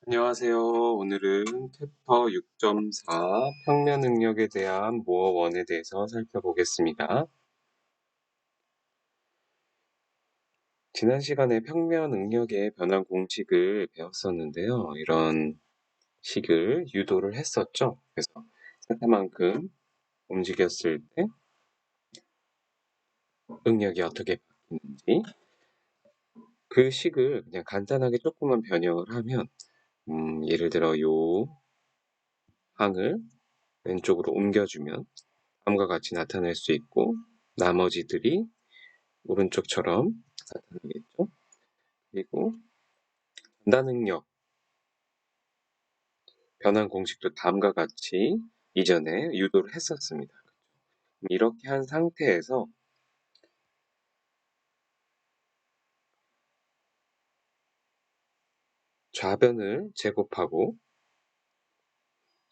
안녕하세요. 오늘은 챕터 6.4 평면 능력에 대한 모어 1에 대해서 살펴보겠습니다. 지난 시간에 평면 능력의 변환 공식을 배웠었는데요. 이런 식을 유도를 했었죠. 그래서 세타만큼 움직였을 때 능력이 어떻게 바뀌는지 그 식을 그냥 간단하게 조금만 변형을 하면 예를 들어 요 항을 왼쪽으로 옮겨주면 다음과 같이 나타낼 수 있고 나머지들이 오른쪽처럼 나타나겠죠. 그리고 전다 능력 변환 공식도 다음과 같이 이전에 유도를 했었습니다. 이렇게 한 상태에서 좌변을 제곱하고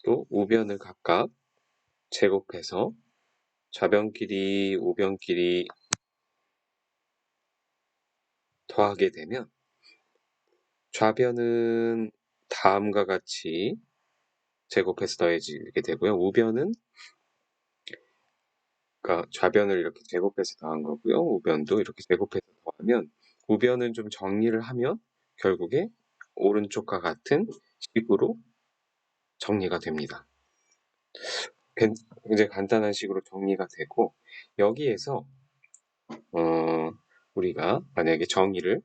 또 우변을 각각 제곱해서 좌변 길이, 우변 길이 더하게 되면 좌변은 다음과 같이 제곱해서 더해지게 되고요. 우변은 그러니까 좌변을 이렇게 제곱해서 더한 거고요. 우변도 이렇게 제곱해서 더하면 우변은 좀 정리를 하면 결국에 오른쪽과 같은 식으로 정리가 됩니다. 굉장히 간단한 식으로 정리가 되고 여기에서 우리가 만약에 정의를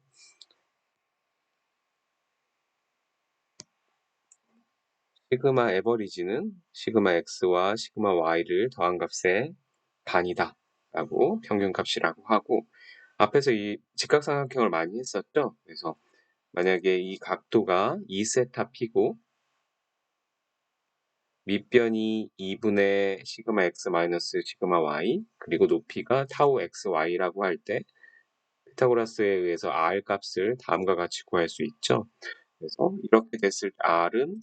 시그마 에버리지는 시그마 x와 시그마 y를 더한 값의 반이다 라고 평균값이라고 하고 앞에서 이 직각삼각형을 많이 했었죠. 그래서 만약에 이 각도가 2세타 p고 밑변이 2분의 시그마 x 마이너스 시그마 y 그리고 높이가 타우 xy라고 할 때 피타고라스에 의해서 r 값을 다음과 같이 구할 수 있죠. 그래서 이렇게 됐을 때 r은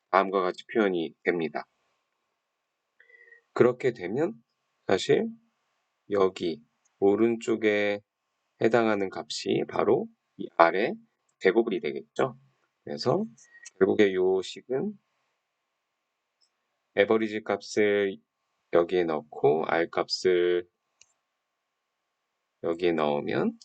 다음과 같이 표현이 됩니다. 그렇게 되면 사실 여기 오른쪽에 해당하는 값이 바로 이 r의 제곱이 되겠죠. 그래서 결국에 이 식은 에버리지 값을 여기에 넣고 r 값을 여기에 넣으면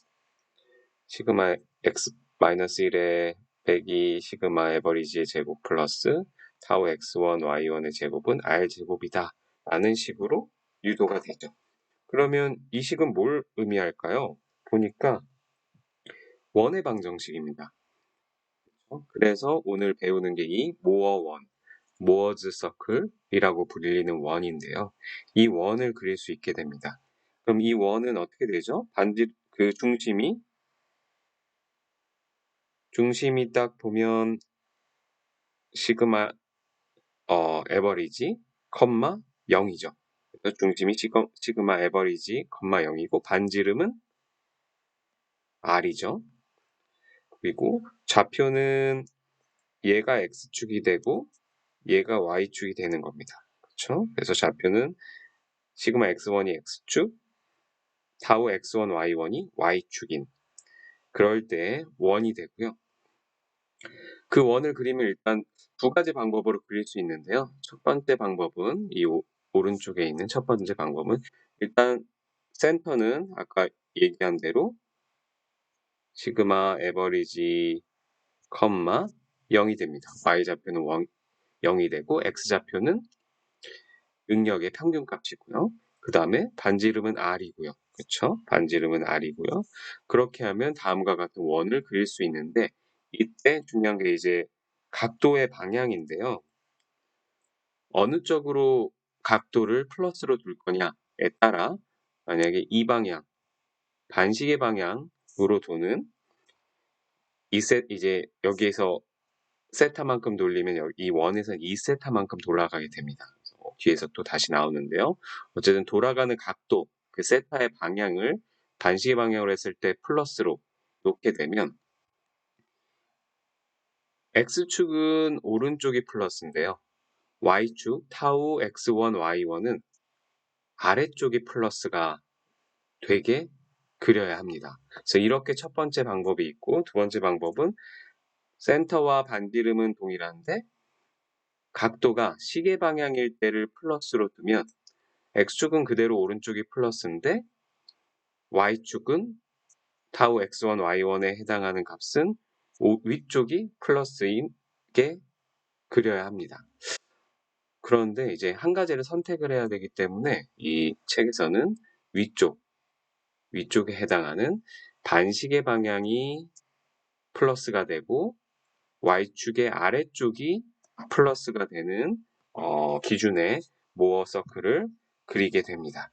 시그마 x 마이너스 1의 빼기 시그마 에버리지의 제곱 플러스 타우 x1 y1의 제곱은 r 제곱이다 라는 식으로 유도가 되죠. 그러면 이 식은 뭘 의미할까요? 보니까 원의 방정식입니다. 그래서 오늘 배우는 게 이 모어 원, 모어즈 서클이라고 불리는 원인데요. 이 원을 그릴 수 있게 됩니다. 그럼 이 원은 어떻게 되죠? 반지 그 중심이 딱 보면 시그마 에버리지 컴마 0이죠. 그래서 중심이 시그마 에버리지 컴마 0이고 반지름은 r이죠. 그리고 좌표는 얘가 x축이 되고 얘가 y축이 되는 겁니다. 그렇죠? 그래서 좌표는 시그마 x1이 x축, 타우 x1 y1이 y축인 그럴 때 원이 되고요. 그 원을 그리면 일단 두 가지 방법으로 그릴 수 있는데요. 첫 번째 방법은 이 오른쪽에 있는 첫 번째 방법은 일단 센터는 아까 얘기한 대로 시그마 에버리지 컴마 0이 됩니다. y좌표는 0이 되고 x좌표는 능력의 평균값이고요. 그 다음에 반지름은 r이고요. 그렇죠? 반지름은 r이고요. 그렇게 하면 다음과 같은 원을 그릴 수 있는데 이때 중요한 게 이제 각도의 방향인데요. 어느 쪽으로 각도를 플러스로 둘 거냐에 따라 만약에 이 방향, 반시계 방향으로 도는 이제 여기에서 세타만큼 돌리면 이 원에서 2세타만큼 돌아가게 됩니다. 뒤에서 또 다시 나오는데요. 어쨌든 돌아가는 각도, 그 세타의 방향을 반시계 방향으로 했을 때 플러스로 놓게 되면 X축은 오른쪽이 플러스인데요. Y축 타우 X1, Y1은 아래쪽이 플러스가 되게 그려야 합니다. 그래서 이렇게 첫 번째 방법이 있고 두 번째 방법은 센터와 반지름은 동일한데 각도가 시계 방향일 때를 플러스로 두면 x축은 그대로 오른쪽이 플러스인데 y축은 타우 x1, y1에 해당하는 값은 위쪽이 플러스인 게 그려야 합니다. 그런데 이제 한 가지를 선택을 해야 되기 때문에 이 책에서는 위쪽에 해당하는 반시계 방향이 플러스가 되고 y축의 아래쪽이 플러스가 되는 기준의 모어 서클을 그리게 됩니다.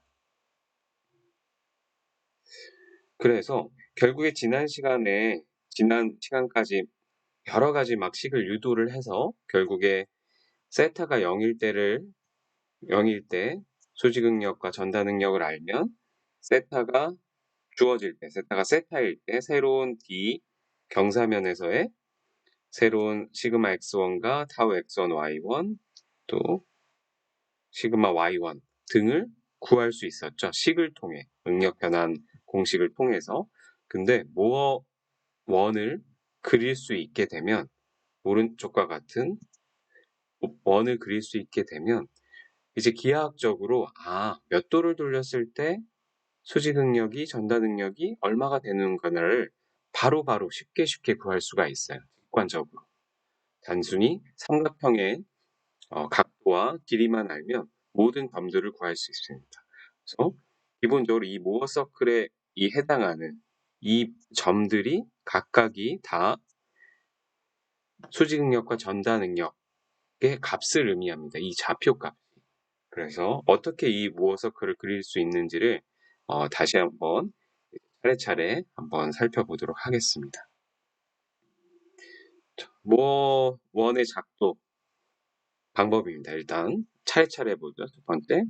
그래서 결국에 지난 시간까지 여러 가지 막 식을 유도를 해서 결국에 세타가 0일 때 소지능력과 전다능력을 알면 세타가 주어질 때, 세타가 세타일 때 새로운 D 경사면에서의 새로운 시그마 x1과 타우 x1, y1 또 시그마 y1 등을 구할 수 있었죠. 식을 통해, 응력 변환 공식을 통해서. 근데 모어 원을 그릴 수 있게 되면 오른쪽과 같은 원을 그릴 수 있게 되면 이제 기하학적으로 몇 도를 돌렸을 때 수지 능력이 전다 능력이 얼마가 되는 거를 바로바로 쉽게 구할 수가 있어요. 직관적으로. 단순히 삼각형의 각도와 길이만 알면 모든 범들을 구할 수 있습니다. 그래서 기본적으로 이 모어 서클에 해당하는 이 점들이 각각이 다 수지 능력과 전다 능력의 값을 의미합니다. 이 좌표값. 그래서 어떻게 이 모어 서클을 그릴 수 있는지를 다시 한번 차례차례 한번 살펴보도록 하겠습니다. 모어 원의 작도 방법입니다. 일단 차례차례 보죠. 첫 번째,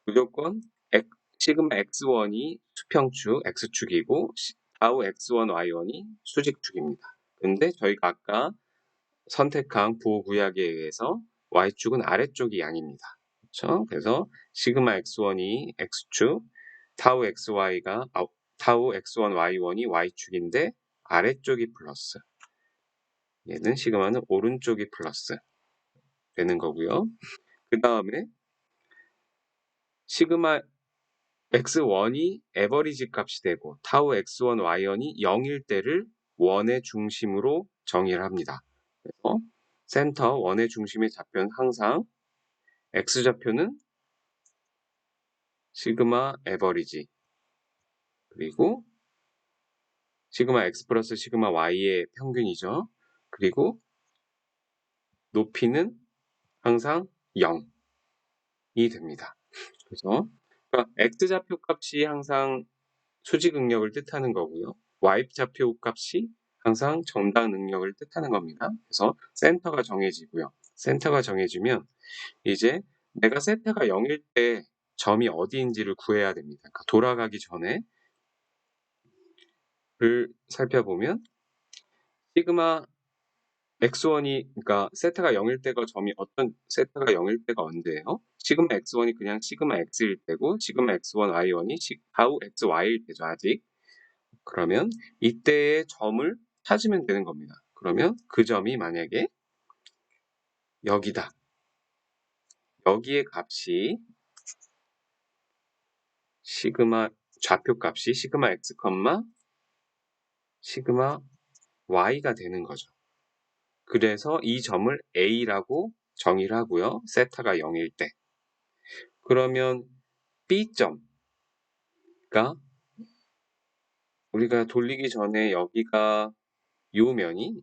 무조건 시그마 x1이 수평축 x축이고 타우 x1, y1이 수직축입니다. 근데 저희가 아까 선택한 부호구약에 의해서 y축은 아래쪽이 양입니다. 그렇죠? 그래서 시그마 x1이 x축, 타우 x1, y1이 y축인데 아래쪽이 플러스. 얘는 시그마는 오른쪽이 플러스 되는 거고요. 그 다음에 시그마 x1이 에버리지 값이 되고 타우 x1, y1이 0일 때를 원의 중심으로 정의를 합니다. 그래서 센터 원의 중심의 좌표는 항상 x좌표는 시그마 에버리지 그리고 시그마 x 플러스 시그마 y의 평균이죠. 그리고 높이는 항상 0이 됩니다. 그래서 그러니까 x좌표 값이 항상 수직 능력을 뜻하는 거고요. y좌표 값이 항상 전다 능력을 뜻하는 겁니다. 그래서 센터가 정해지고요. 센터가 정해지면 이제 내가 세타가 0일 때 점이 어디인지를 구해야 됩니다. 그러니까 돌아가기 전에 를 살펴보면 시그마 x1이 그러니까 세타가 0일 때가 세타가 0일 때가 언제예요? 시그마 x1이 그냥 시그마 x일 때고 시그마 x1 y1이 타우 xy일 때죠. 아직. 그러면 이때의 점을 찾으면 되는 겁니다. 그러면 그 점이 만약에 여기다. 여기의 값이 시그마 좌표 값이 시그마 x, 시그마 y가 되는 거죠. 그래서 이 점을 A라고 정의를 하고요. 세타가 0일 때. 그러면 B점가 우리가 돌리기 전에 여기가 요 면이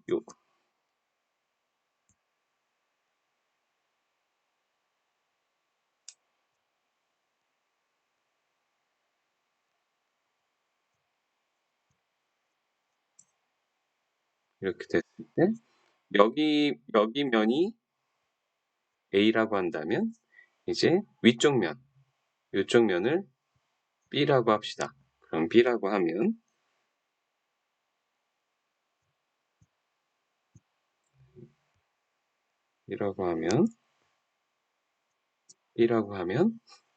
이렇게 됐을 때 여기 면이 A라고 한다면 이제 위쪽 면, 이쪽 면을 B라고 합시다. 그럼 B라고 하면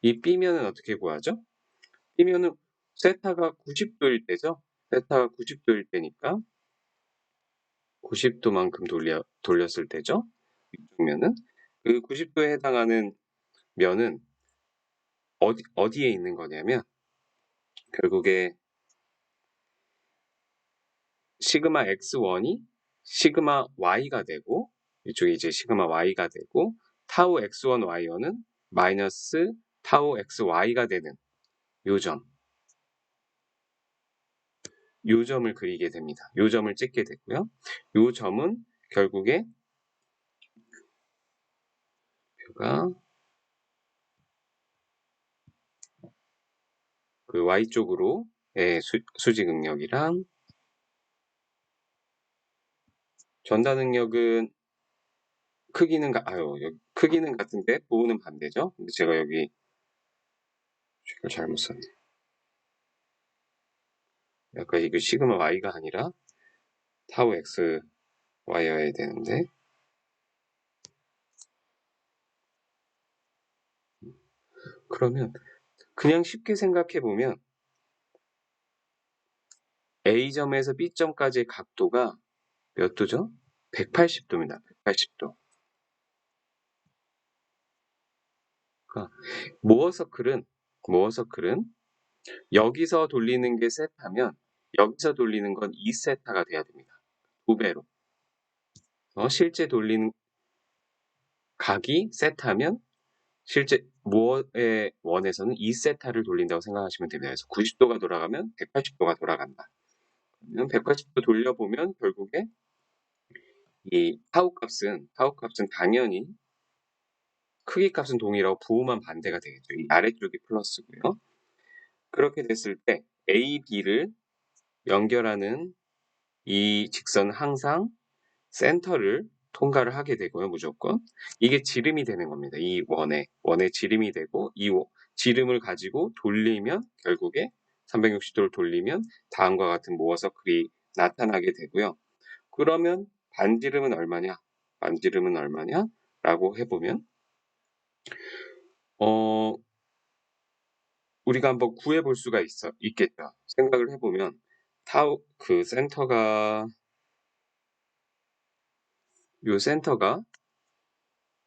이 B면은 어떻게 구하죠? B면은 세타가 90도일 때죠. 세타가 90도일 때니까 90도만큼 돌렸을 때죠. 이쪽 면은. 그 90도에 해당하는 면은 어디에 있는 거냐면 결국에 시그마 x1이 시그마 y가 되고 이쪽이 이제 시그마 y가 되고 타우 x1 y1은 마이너스 타우 xy가 되는 요 점을 그리게 됩니다. 요 점을 찍게 되고요. 요 점은 결국에 가 그 y쪽으로의 수직 응력이랑 전단 응력은 크기는 같은데 보호는 반대죠. 근데 제가 여기 책을 잘못 썼네. 약간 이거 시그마 y가 아니라 타우 x y여야 되는데 그러면 그냥 쉽게 생각해 보면 A점에서 B점까지의 각도가 몇 도죠? 180도입니다. 180도. 그러니까 모어 서클은 여기서 돌리는 게 세타면 여기서 돌리는 건 2세타가 돼야 됩니다. 2배로. 실제 돌리는 각이 세타면 실제 모어의 원에서는 2세타를 돌린다고 생각하시면 됩니다. 그래서 90도가 돌아가면 180도가 돌아간다. 그러면 180도 돌려보면 결국에 이 타우 값은 당연히 크기 값은 동일하고 부호만 반대가 되겠죠. 이 아래쪽이 플러스고요. 그렇게 됐을 때 A, B를 연결하는 이 직선은 항상 센터를 통과를 하게 되고요. 무조건. 이게 지름이 되는 겁니다. 이 원의 지름이 되고 이 지름을 가지고 돌리면 결국에 360도를 돌리면 다음과 같은 모어 서클이 나타나게 되고요. 그러면 반지름은 얼마냐? 라고 해보면 우리가 한번 구해볼 수가 있겠죠. 생각을 해보면 그 센터가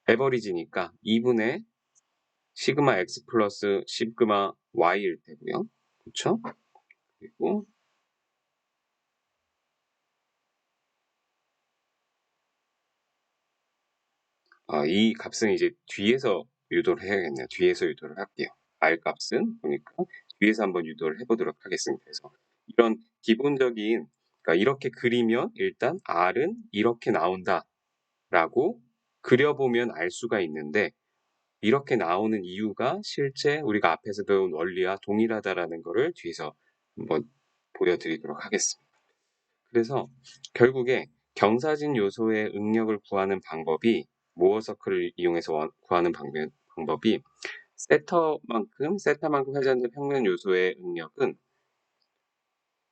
에버리지니까 2분의 시그마 x 플러스 시그마 y일 테고요. 그렇죠? 그리고 이 값은 이제 뒤에서 유도를 해야겠네요. 뒤에서 유도를 할게요. R 값은 보니까 뒤에서 한번 유도를 해보도록 하겠습니다. 그래서 이런 기본적인 그러니까 이렇게 그리면 일단 R은 이렇게 나온다라고 그려보면 알 수가 있는데 이렇게 나오는 이유가 실제 우리가 앞에서 배운 원리와 동일하다라는 것을 뒤에서 한번 보여드리도록 하겠습니다. 그래서 결국에 경사진 요소의 응력을 구하는 방법이 모어 서클을 이용해서 구하는 방법이 세타만큼 회전된 평면 요소의 응력은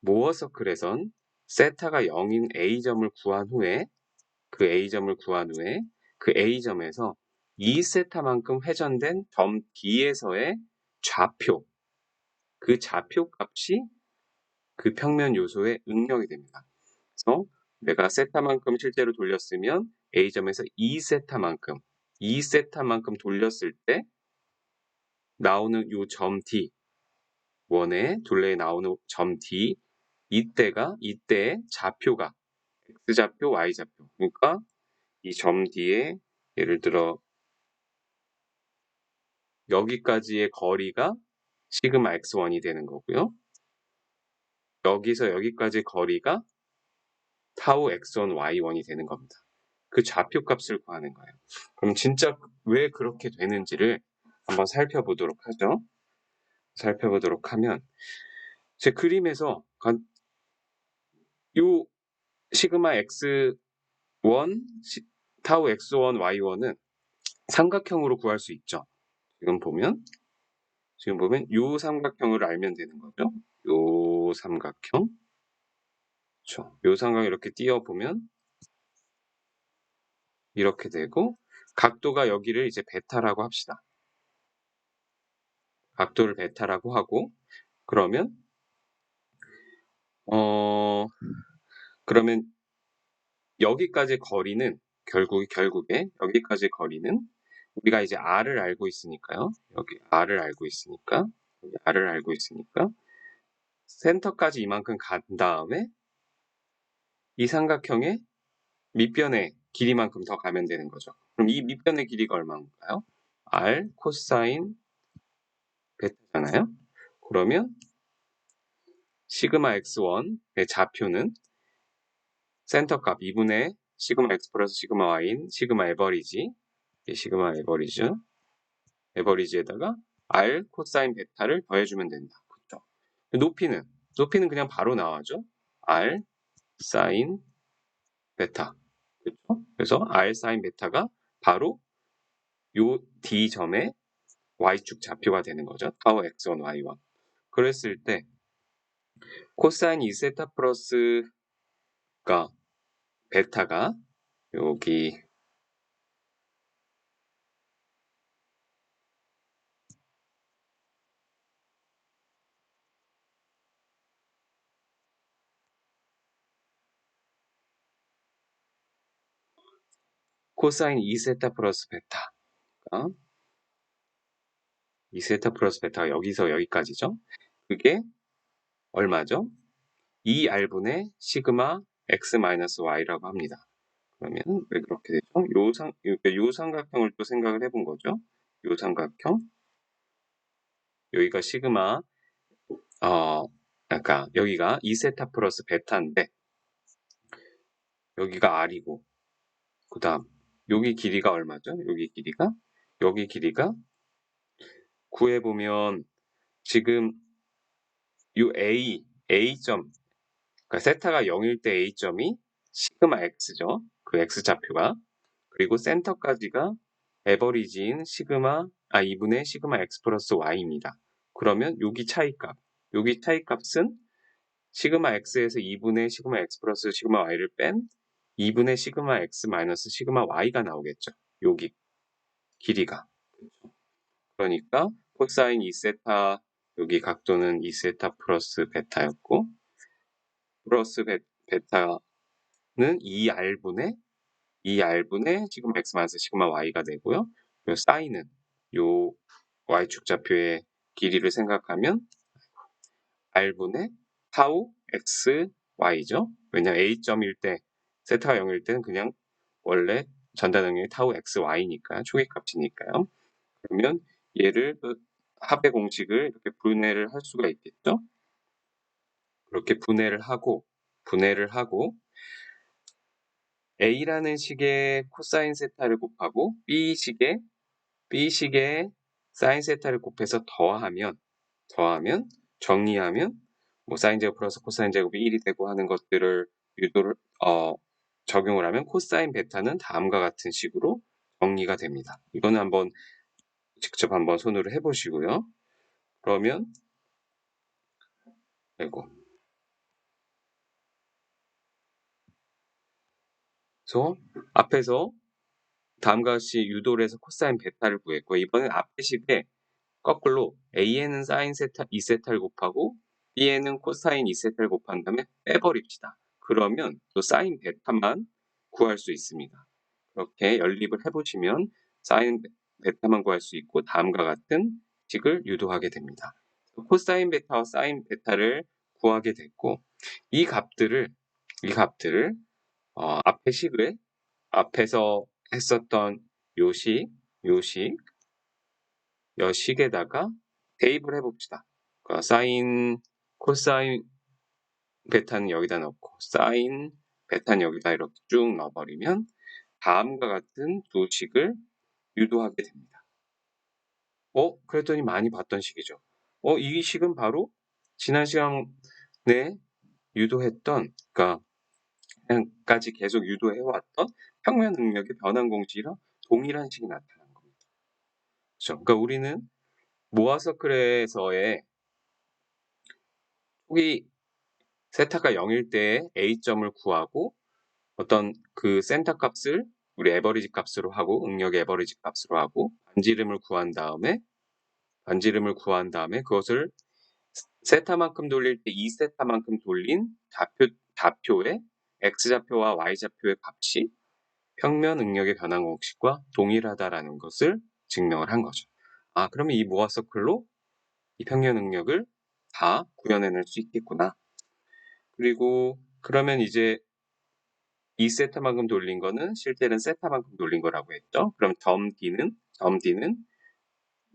모어 서클에선 세타가 0인 A점을 구한 후에 그 A점에서 2세타만큼 회전된 점 D에서의 좌표, 그 좌표 값이 그 평면 요소의 응력이 됩니다. 그래서 내가 세타만큼 실제로 돌렸으면 A점에서 2세타만큼 돌렸을 때 나오는 요 점 D, 원의 둘레에 나오는 점 D, 이때의 좌표가 X좌표, Y좌표. 그러니까 이 점 D에 예를 들어 여기까지의 거리가 시그마 x1이 되는 거고요. 여기서 여기까지 거리가 타우 x1, y1이 되는 겁니다. 그 좌표 값을 구하는 거예요. 그럼 진짜 왜 그렇게 되는지를 한번 살펴보도록 하죠. 살펴보도록 하면 제 그림에서 요 시그마 x1, 타우 x1, y1은 삼각형으로 구할 수 있죠. 지금 보면 요 삼각형을 알면 되는 거죠. 요 삼각형. 그렇죠. 요 삼각형 이렇게 띄워보면 이렇게 되고 각도가 여기를 이제 베타라고 합시다. 각도를 베타라고 하고 그러면 여기까지 거리는 결국에 여기까지 거리는 우리가 이제 R을 알고 있으니까요. 여기 R을 알고 있으니까 센터까지 이만큼 간 다음에 이 삼각형의 밑변의 길이만큼 더 가면 되는 거죠. 그럼 이 밑변의 길이가 얼마인가요? R 코사인 베타잖아요. 그러면 시그마 x1의 좌표는 센터값 2분의 시그마 x 플러스 시그마 y인 시그마 에버리지, 시그마 에버리지에다가 r 코사인 베타를 더해주면 된다. 그렇죠? 높이는 그냥 바로 나와죠. r 사인 베타. 그렇죠? 그래서 r 사인 베타가 바로 요 d 점의 y축 좌표가 되는 거죠. 타워 x1, y1. 그랬을 때 코사인 2세타 플러스가 베타가 여기 코사인 2세타 플러스 베타가 2세타 플러스 베타가 여기서 여기까지죠. 그게 얼마죠? 2R분의 시그마 x 마이너스 y라고 합니다. 그러면 왜 그렇게 되죠? 요 삼각형을 또 생각을 해본 거죠. 요 삼각형 여기가 시그마 그러니까 여기가 2세타 플러스 베타인데 여기가 R이고 그 다음 여기 길이가 얼마죠? 여기 길이가 구해보면 지금 요 A점 그러니까 세타가 0일 때 A점이 시그마 X죠. 그 X좌표가 그리고 센터까지가 에버리지인 2분의 시그마 X 플러스 Y입니다. 그러면 여기 차이값은 시그마 X에서 2분의 시그마 X 플러스 시그마 Y를 뺀 2분의 시그마 X 마이너스 시그마 Y가 나오겠죠. 여기 길이가. 그러니까 코사인 2세타 여기 각도는 2세타 플러스 베타였고 플러스 베타는 2R분의 시그마 X 마이너스 시그마 Y가 되고요. 그리고 사인은 요 Y축 좌표의 길이를 생각하면 R분의 타우 X Y죠. 왜냐면 A점일 때 세타가 0일 때는 그냥 원래 전달 능력이 타우 X Y니까 초기값이니까요. 그러면 얘를 합의 공식을 이렇게 분해를 할 수가 있겠죠. 그렇게 분해를 하고 A라는 식의 코사인 세타를 곱하고 B식의 사인 세타를 곱해서 더하면 정리하면 뭐 사인 제곱 플러스 코사인 제곱이 1이 되고 하는 것들을 적용을 하면 코사인 베타는 다음과 같은 식으로 정리가 됩니다. 이거는 직접 한번 손으로 해보시고요. 그러면 그래서 앞에서 다음과 같이 유도를 해서 코사인 베타를 구했고 이번엔 앞의 식에 거꾸로 A에는 사인 세타 2세타를 곱하고 B에는 코사인 2세타를 곱한 다음에 빼버립시다. 그러면 또 사인 베타만 구할 수 있습니다. 그렇게 연립을 해보시면 사인 베타만 구할 수 있고 다음과 같은 식을 유도하게 됩니다. 코사인 베타와 사인 베타를 구하게 됐고 이 값들을 앞의 식을 앞에서 했었던 여식에다가 대입을 해봅시다. 그러니까 사인, 코사인 베타는 여기다 넣고 사인 베타는 여기다 이렇게 쭉 넣어버리면 다음과 같은 두 식을 유도하게 됩니다. 그랬더니 많이 봤던 식이죠. 이 식은 바로 지난 시간에 유도했던, 그러니까 그냥까지 계속 유도해왔던 평면 능력의 변환 공식이랑 동일한 식이 나타난 겁니다. 그렇죠? 그러니까 우리는 모아 서클에서의 초기 세타가 0일 때 A점을 구하고 어떤 그 센터 값을 우리 에버리지 값으로 하고 응력의 에버리지 값으로 하고 반지름을 구한 다음에 그것을 세타만큼 돌릴 때 2세타만큼 돌린 좌표에 x좌표와 y좌표의 값이 평면 응력의 변환 공식과 동일하다라는 것을 증명을 한 거죠. 아, 그러면 이 모아 서클로 이 평면 응력을 다 구현해낼 수 있겠구나. 그리고 그러면 이제 이 세타만큼 돌린 거는 실제는 세타만큼 돌린 거라고 했죠. 그럼 점 D는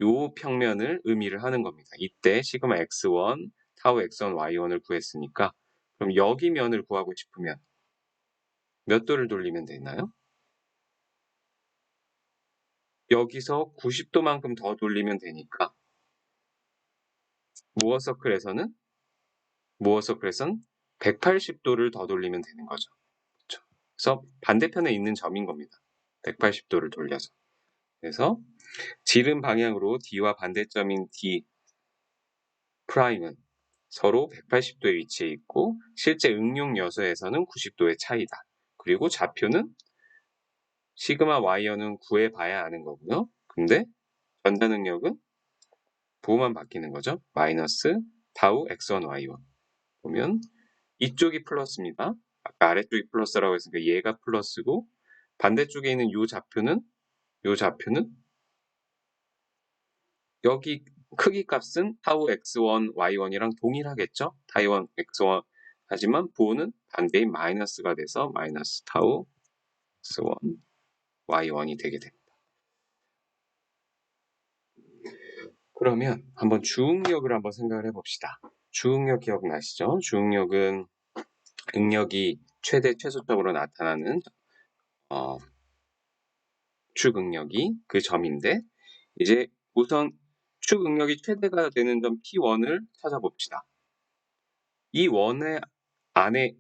요 평면을 의미를 하는 겁니다. 이때 시그마 x1, 타우 x1, y1을 구했으니까 그럼 여기 면을 구하고 싶으면 몇 도를 돌리면 되나요? 여기서 90도만큼 더 돌리면 되니까 모어 서클에선 180도를 더 돌리면 되는 거죠. 그렇죠? 그래서 반대편에 있는 점인 겁니다. 180도를 돌려서. 그래서 지름 방향으로 D와 반대점인 D 프라임은 서로 180도에 위치해 있고 실제 응용 요소에서는 90도의 차이다. 그리고 좌표는 시그마 Y어는 구해봐야 아는 거고요. 근데 전자 능력은 부호만 바뀌는 거죠. 마이너스 타우 x1 y1 보면 이쪽이 플러스입니다. 아까 아래쪽이 플러스라고 했으니까 얘가 플러스고 반대쪽에 있는 요 좌표는 여기 크기 값은 타우 x1 y1이랑 동일하겠죠. 타이원 x1 하지만 부호는 반대인 마이너스가 돼서 마이너스 타우 x1 y1이 되게 됩니다. 그러면 한번 주응력을 한번 생각을 해봅시다. 주응력 기억나시죠? 주응력은 응력이 최대 최소적으로 나타나는 축응력이 그 점인데 이제 우선 축응력이 최대가 되는 점 P1을 찾아봅시다. 이 원의 안에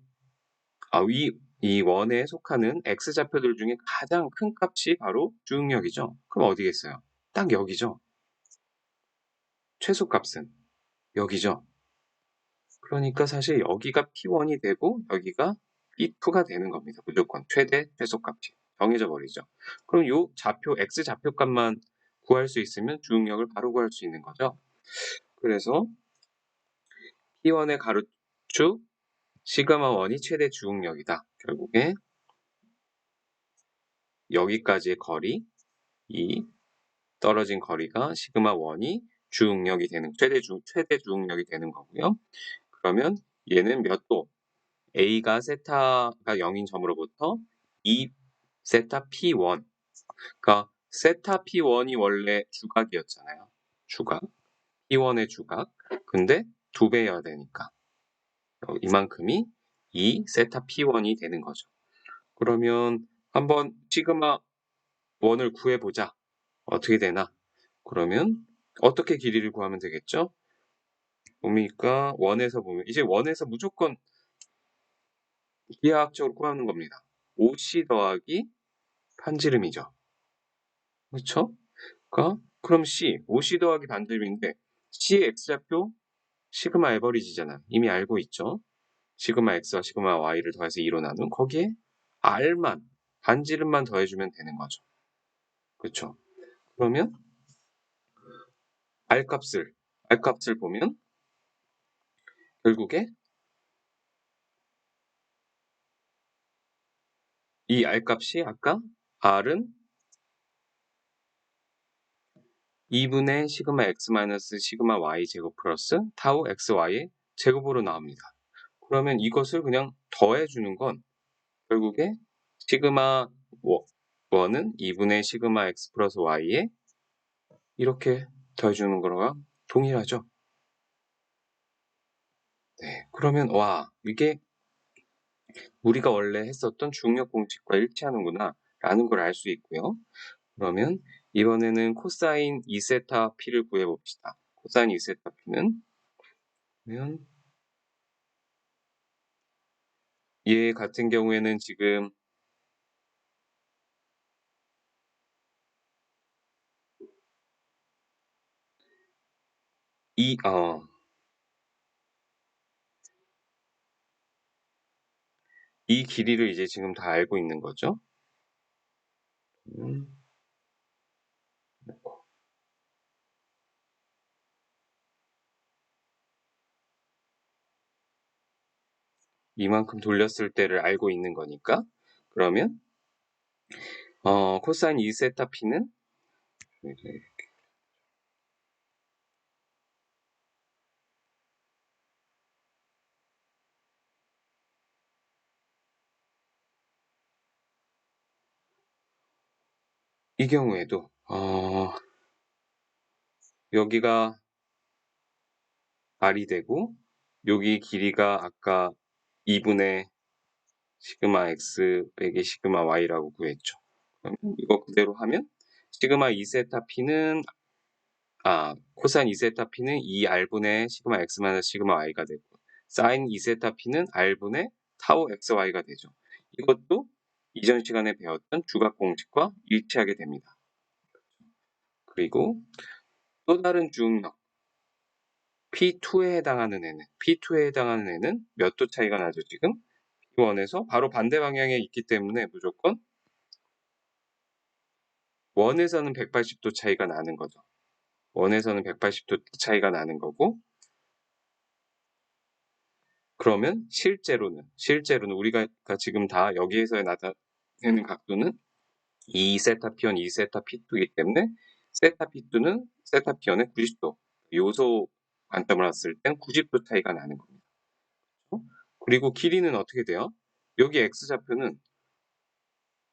이 원에 속하는 x좌표들 중에 가장 큰 값이 바로 주응력이죠. 그럼 어디겠어요? 딱 여기죠. 최소값은 여기죠. 그러니까 사실 여기가 P1이 되고 여기가 P2가 되는 겁니다. 무조건 최대 최소값이 정해져 버리죠. 그럼 요 좌표 x 좌표값만 구할 수 있으면 주응력을 바로 구할 수 있는 거죠. 그래서 P1의 가로축 시그마1이 최대 주응력이다. 결국에 여기까지의 거리, 이 떨어진 거리가 시그마1이 주응력이 되는 최대 주응력이 되는 거고요. 그러면 얘는 몇 도? A가 세타가 0인 점으로부터 2 세타 P1. 그러니까 세타 P1이 원래 주각이었잖아요. 주각. P1의 주각. 근데 2배여야 되니까 이만큼이 2 세타 P1이 되는 거죠. 그러면 한번 시그마 1을 구해보자. 어떻게 되나? 그러면 어떻게 길이를 구하면 되겠죠? 보니까 원에서 보면 이제 원에서 무조건 기하학적으로 구하는 겁니다. OC 더하기 반지름이죠. 그렇죠? 그럼 C, OC 더하기 반지름인데 C의 X좌표 시그마 에버리지잖아. 이미 알고 있죠? 시그마 X와 시그마 Y를 더해서 2로 나눈 거기에 R만, 반지름만 더해주면 되는 거죠. 그렇죠? 그러면 R값을 보면 결국에 이 R값이 아까 R은 2분의 시그마 X 마이너스 시그마 Y 제곱 플러스 타우 XY의 제곱으로 나옵니다. 그러면 이것을 그냥 더해주는 건 결국에 시그마 1은 2분의 시그마 X 플러스 Y에 이렇게 더해주는 거랑 동일하죠. 네, 그러면 와 이게 우리가 원래 했었던 중력 공식과 일치하는구나 라는 걸 알 수 있고요. 그러면 이번에는 코사인 2세타 P를 구해봅시다. 코사인 2세타 P는 그러면 얘 같은 경우에는 지금 이 길이를 이제 지금 다 알고 있는 거죠. 음, 이만큼 돌렸을 때를 알고 있는 거니까 그러면 코사인 2세타 P는 이 경우에도 여기가 R이 되고 여기 길이가 아까 2분의 시그마 X 빼기 시그마 Y라고 구했죠. 그러면 이거 그대로 하면 시그마 2세타 P는 코사인 2세타 P는 2R분의 시그마 X 마이너스 시그마 Y가 되고 사인 2세타 P는 R분의 타우 XY가 되죠. 이것도 이전 시간에 배웠던 두각 공식과 일치하게 됩니다. 그리고 또 다른 중력 P2에 해당하는 애는 몇 도 차이가 나죠? 지금 P1에서 바로 반대 방향에 있기 때문에 무조건 1에서는 180도 차이가 나는 거죠. 1에서는 180도 차이가 나는 거고 그러면 실제로는 우리가 지금 다 여기에서 나타내는 각도는 2세타 P1, 2세타 P2이기 때문에 세타 P2는 세타 P1의 90도 요소 관점을 놨을 땐 90도 차이가 나는 겁니다. 그리고 길이는 어떻게 돼요? 여기 X좌표는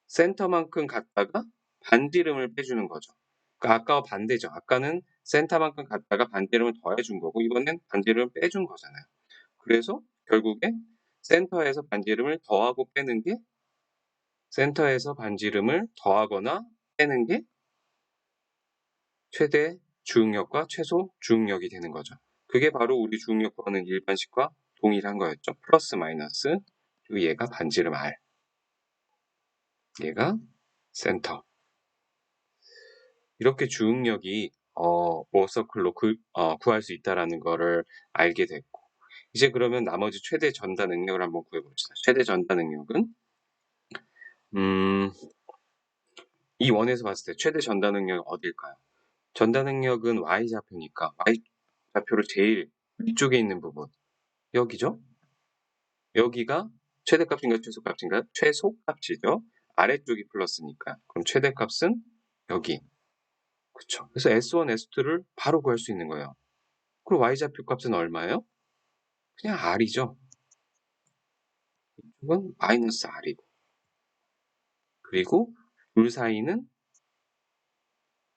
센터만큼 갔다가 반지름을 빼주는 거죠. 그러니까 아까와 반대죠. 아까는 센터만큼 갔다가 반지름을 더해준 거고 이번엔 반지름을 빼준 거잖아요. 그래서 결국에 센터에서 반지름을 더하고 빼는 게 센터에서 반지름을 더하거나 빼는 게 최대 주응력과 최소 주응력이 되는 거죠. 그게 바로 우리 주응력 구하는 일반식과 동일한 거였죠. 플러스 마이너스 그리고 얘가 반지름 R 얘가 센터 이렇게 주응력이 워서클로 구할 수 있다라는 거를 알게 됐고 이제 그러면 나머지 최대 전단 능력을 한번 구해봅시다. 최대 전단 능력은 이 원에서 봤을 때 최대 전단 능력은 어딜까요? 전단 능력은 Y좌표니까 Y좌표로 제일 위쪽에 있는 부분 여기죠? 여기가 최대값인가 최소값인가? 최소값이죠. 아래쪽이 플러스니까 그럼 최대값은 여기 그쵸? 그래서 S1, S2를 바로 구할 수 있는 거예요. 그럼 Y좌표 값은 얼마예요? 그냥 R이죠. 이건 마이너스 R이고 그리고 둘 사이는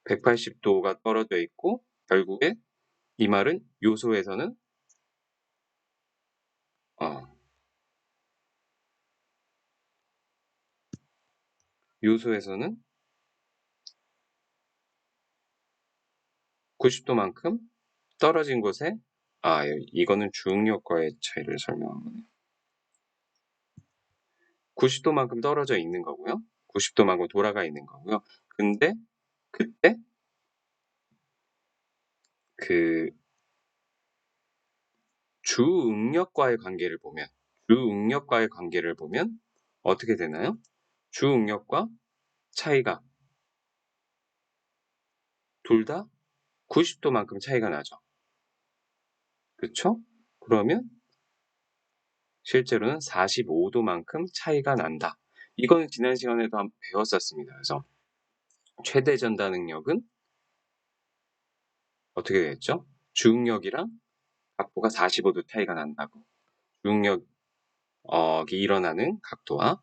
180도가 떨어져 있고 결국에 이 말은 요소에서는 90도만큼 떨어진 곳에 이거는 주응력과의 차이를 설명한 거네요. 90도만큼 떨어져 있는 거고요. 90도만큼 돌아가 있는 거고요. 근데 그때 그 주응력과의 관계를 보면 어떻게 되나요? 주응력과 차이가 둘 다 90도만큼 차이가 나죠. 그쵸? 그러면 실제로는 45도만큼 차이가 난다. 이거는 지난 시간에도 한번 배웠었습니다. 그래서 최대 전단 능력은 어떻게 됐죠? 주응력이랑 각도가 45도 차이가 난다고. 주응력이 일어나는 각도와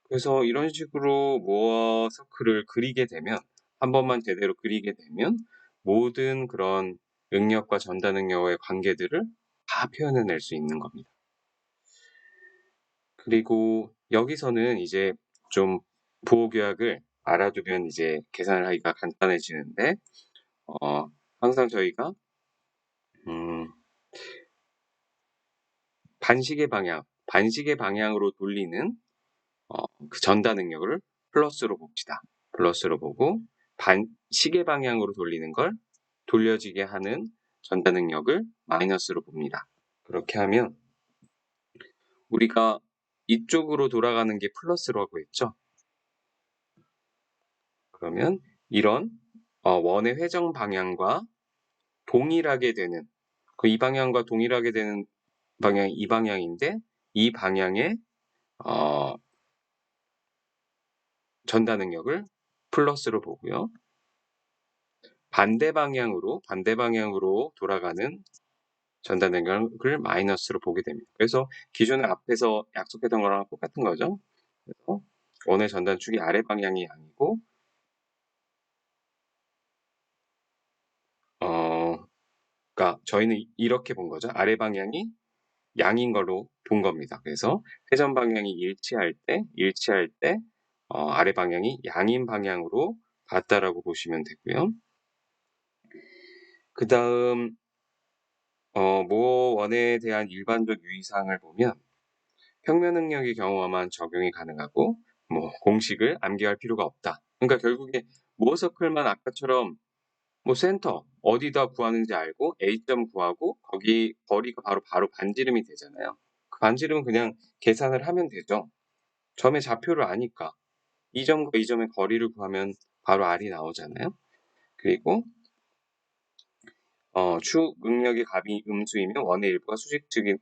그래서 이런 식으로 모어 서클을 그리게 되면 한 번만 제대로 그리게 되면 모든 그런 응력과 전단 응력의 관계들을 다 표현해낼 수 있는 겁니다. 그리고 여기서는 이제 좀 부호교약을 알아두면 이제 계산을 하기가 간단해지는데 항상 저희가 반시계 방향으로 돌리는 그 전단 능력을 플러스로 봅시다. 플러스로 보고 시계 방향으로 돌리는 걸 돌려지게 하는 전단 능력을 마이너스로 봅니다. 그렇게 하면 우리가 이쪽으로 돌아가는 게 플러스라고 했죠. 그러면 이런 원의 회전 방향과 동일하게 되는 이 방향과 동일하게 되는 방향이 이 방향인데 이 방향의 전다 능력을 플러스로 보고요. 반대 방향으로 돌아가는 전다 능력을 마이너스로 보게 됩니다. 그래서 기존에 앞에서 약속했던 거랑 똑같은 거죠. 그래서 원의 전단축이 아래 방향이 양이고 그러니까 저희는 이렇게 본 거죠. 아래 방향이 양인 걸로 본 겁니다. 그래서 회전 방향이 일치할 때 아래 방향이 양인 방향으로 봤다라고 보시면 되고요. 그 다음 모 원에 대한 일반적 유의사항을 보면 평면 능력의 경우만 적용이 가능하고 뭐 공식을 암기할 필요가 없다. 그러니까 결국에 모 서클만 아까처럼 뭐 센터 어디다 구하는지 알고 A점 구하고 거기 거리가 바로 반지름이 되잖아요. 그 반지름은 그냥 계산을 하면 되죠. 점의 좌표를 아니까 이 점과 이 점의 거리를 구하면 바로 R이 나오잖아요. 그리고 축 응력의 값이 음수이면 원의 일부가 수직 측의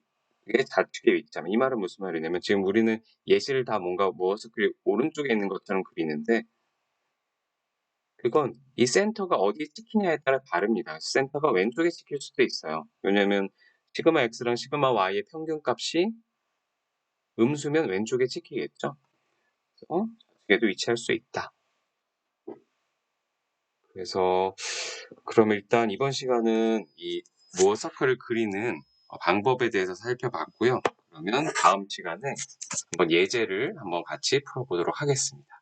좌측에 위치하면 이 말은 무슨 말이냐면 지금 우리는 예시를 다 뭔가 모아서 오른쪽에 있는 것처럼 그리는데 그건 이 센터가 어디에 찍히냐에 따라 다릅니다. 센터가 왼쪽에 찍힐 수도 있어요. 왜냐면 시그마 x랑 시그마 y의 평균값이 음수면 왼쪽에 찍히겠죠. 그래서 좌측에도 위치할 수 있다. 그래서 그럼 일단 이번 시간은 이 무어 서클을 그리는 방법에 대해서 살펴봤고요. 그러면 다음 시간에 한번 예제를 한번 같이 풀어보도록 하겠습니다.